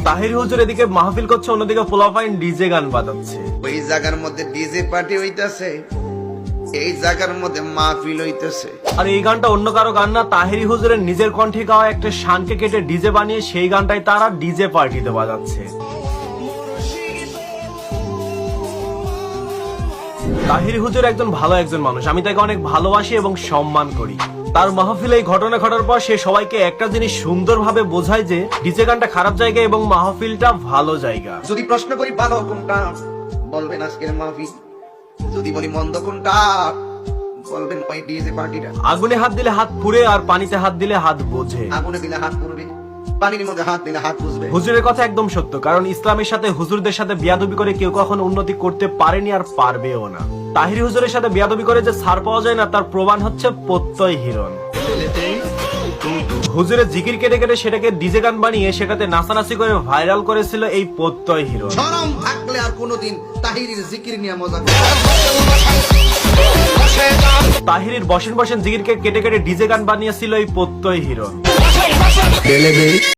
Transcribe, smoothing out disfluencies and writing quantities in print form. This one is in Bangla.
তাহির হুজুর এদিকে মাহফিল করছে, অন্যদিকে পোলাপাইন ডিজে গান বাজাচ্ছে। ওই জায়গার মধ্যে ডিজে পার্টি হইতাছে, এই জায়গার মধ্যে মাহফিল হইতেছে। আর এই গানটা অন্য কারো গান না, তাহিরি হুজুরের নিজের কণ্ঠে গাওয়া একটা শানকে কেটে ডিজে বানিয়ে সেই গানটাই তারা ডিজে পার্টিতে বাজাচ্ছে। তাহিরি হুজুর একজন ভালো মানুষ, আমি তাকে অনেক ভালোবাসি এবং সম্মান করি। তার মাহফিলে এই ঘটনা ঘটার পর সে সবাইকে একটা জিনিস সুন্দরভাবে বোঝায় যে ডিজে গানটা খারাপ জায়গা এবং মাহফিলটা ভালো জায়গা। যদি প্রশ্ন করি ভালো কোনটা, বলবেন আজকের মাহফিল। যদি বলি মন্দ কোনটা, বলবেন ওই ডিজে পার্টিটা। আগুনে হাত দিলে হাত পুড়ে, আর পানিতে হাত দিলে হাত বোঝে। আগুনে দিলে হাত পুড়বে, পানির মধ্যে হাত দিলে হাত বুঝবে। হুজুরের কথা একদম সত্য, কারণ ইসলামের সাথে হুজুরদের সাথে বিয়াদবি করে কেউ কখনো উন্নতি করতে পারেনি আর পারবেও না। তাহিরি হুজুরের সাথে বিয়াদবি করে যে ছাড় পাওয়া যায় না, তার প্রমাণ হচ্ছে প্রত্যয় হিরণ। হুজুরের জিকির কেটে কেটে সেটাকে ডিজে গান বানিয়ে সেটাতে নাচানাচি করে ভাইরাল করেছিল এই প্রত্যয় হিরণ। শরম থাকলে আর কোনোদিন তাহিরির জিকির নিয়ে মজা তাহিরির বসেন জিকিরকে কেটে কেটে ডিজে গান বানিয়েছিল এই প্রত্যয় হিরণ।